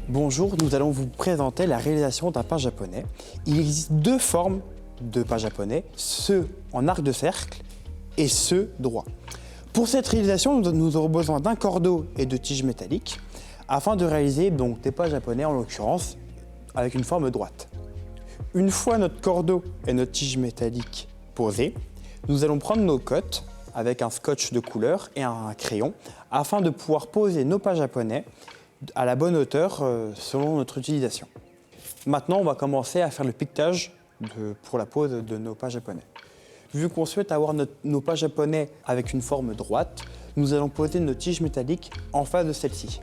Bonjour, nous allons vous présenter la réalisation d'un pas japonais. Il existe deux formes de pas japonais, ceux en arc de cercle et ceux droits. Pour cette réalisation, nous aurons besoin d'un cordeau et de tiges métalliques afin de réaliser donc des pas japonais, en l'occurrence avec une forme droite. Une fois notre cordeau et notre tige métallique posés, nous allons prendre nos cottes avec un scotch de couleur et un crayon afin de pouvoir poser nos pas japonais à la bonne hauteur selon notre utilisation. Maintenant, on va commencer à faire le piquetage pour la pose de nos pas japonais. Vu qu'on souhaite avoir nos pas japonais avec une forme droite, nous allons poser nos tiges métalliques en face de celle-ci.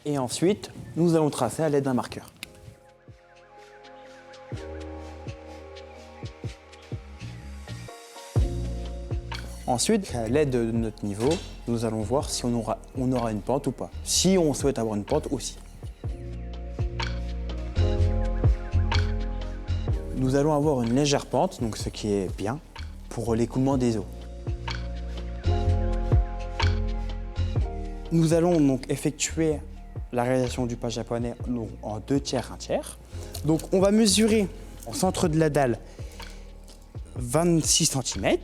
Et ensuite, nous allons tracer à l'aide d'un marqueur. Ensuite, à l'aide de notre niveau, nous allons voir si on aura une pente ou pas. Si on souhaite avoir une pente aussi. Nous allons avoir une légère pente, donc ce qui est bien, pour l'écoulement des eaux. Nous allons donc effectuer la réalisation du pas japonais en 2 tiers, 1 tiers. Donc on va mesurer au centre de la dalle 26 cm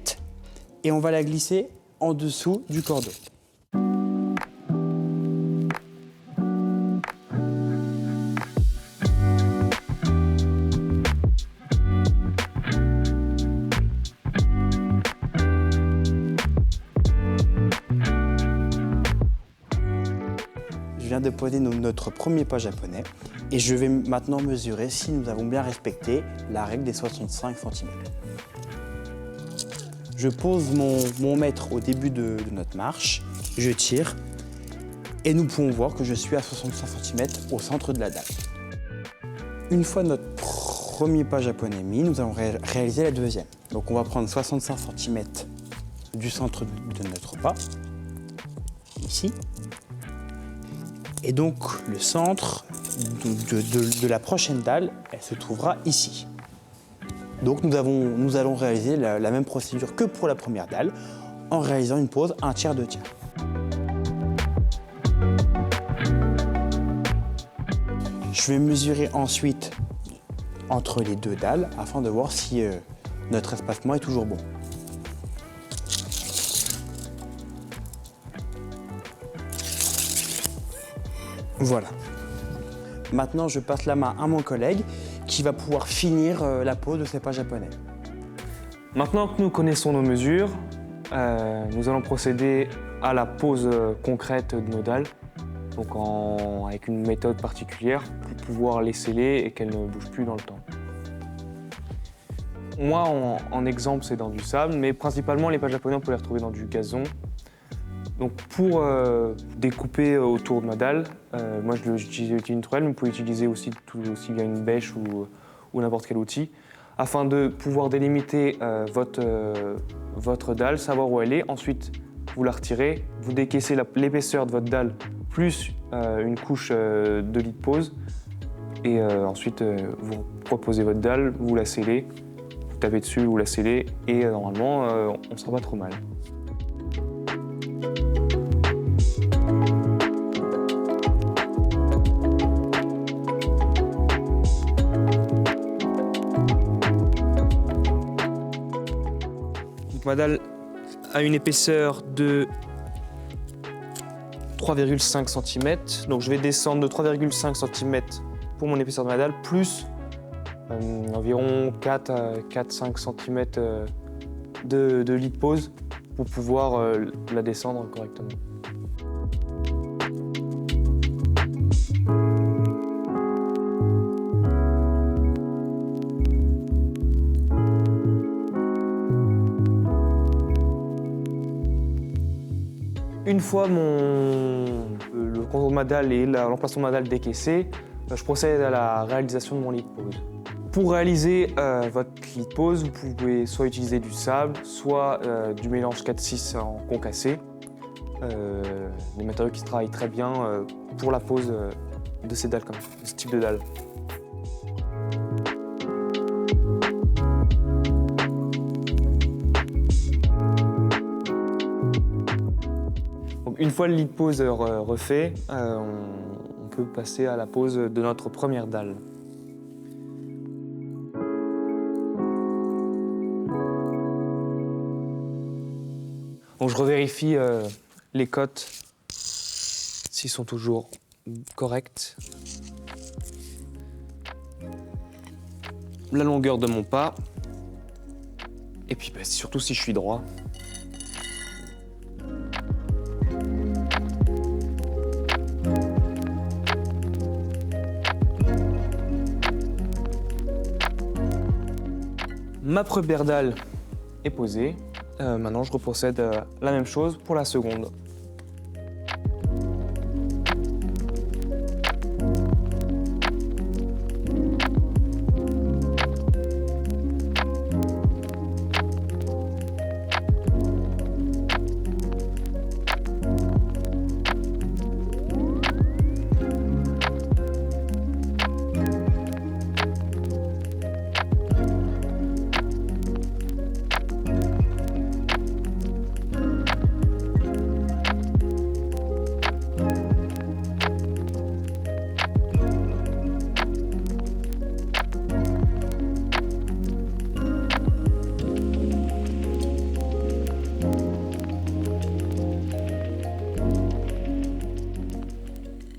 et on va la glisser en dessous du cordeau. Je viens de poser notre premier pas japonais et je vais maintenant mesurer si nous avons bien respecté la règle des 65 cm. Je pose mon mètre au début de notre marche, je tire et nous pouvons voir que je suis à 65 cm au centre de la dalle. Une fois notre premier pas japonais mis, nous allons réaliser la deuxième. Donc on va prendre 65 cm du centre de notre pas, ici. Et donc, le centre de la prochaine dalle, elle se trouvera ici. Donc, nous allons réaliser la même procédure que pour la première dalle, en réalisant une pose 1 tiers, 2 tiers. Je vais mesurer ensuite entre les 2 dalles afin de voir si notre espacement est toujours bon. Voilà. Maintenant, je passe la main à mon collègue qui va pouvoir finir la pose de ces pas japonais. Maintenant que nous connaissons nos mesures, nous allons procéder à la pose concrète de nos dalles, donc avec une méthode particulière pour pouvoir les sceller et qu'elles ne bougent plus dans le temps. Moi, en exemple, c'est dans du sable, mais principalement les pas japonais, on peut les retrouver dans du gazon. Donc pour découper autour de ma dalle, moi j'utilise une truelle, mais vous pouvez utiliser aussi bien une bêche ou n'importe quel outil, afin de pouvoir délimiter votre dalle, savoir où elle est. Ensuite, vous la retirez, vous décaissez l'épaisseur de votre dalle plus une couche de lit de pose. Et ensuite, vous proposez votre dalle, vous la scellez, vous tapez dessus, vous la scellez, et normalement, on ne sera pas trop mal. Ma dalle a une épaisseur de 3,5 cm. Donc je vais descendre de 3,5 cm pour mon épaisseur de ma dalle, plus environ 4-5 cm de lit de pose pour pouvoir la descendre correctement. Une fois le contour de ma dalle et l'emplacement de ma dalle décaissé, je procède à la réalisation de mon lit de pose. Pour réaliser votre lit de pose, vous pouvez soit utiliser du sable, soit du mélange 4-6 en concassé. Des matériaux qui travaillent très bien pour la pose de ces dalles, de ce type de dalle. Donc, une fois le lit de pose refait, on peut passer à la pose de notre première dalle. Donc, je revérifie les cotes, s'ils sont toujours corrects. La longueur de mon pas. Et puis surtout si je suis droit. Ma première dalle est posée. Maintenant, je reprocède la même chose pour la seconde.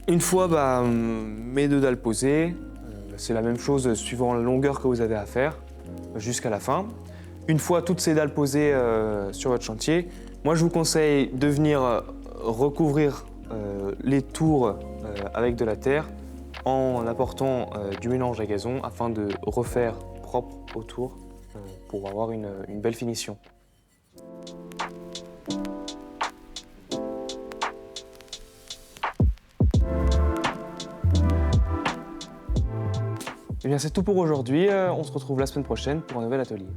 Une fois mes deux dalles posées, c'est la même chose suivant la longueur que vous avez à faire jusqu'à la fin. Une fois toutes ces dalles posées sur votre chantier, moi je vous conseille de venir recouvrir les tours avec de la terre en apportant du mélange à gazon afin de refaire propre autour pour avoir une belle finition. Eh bien, c'est tout pour aujourd'hui. On se retrouve la semaine prochaine pour un nouvel atelier.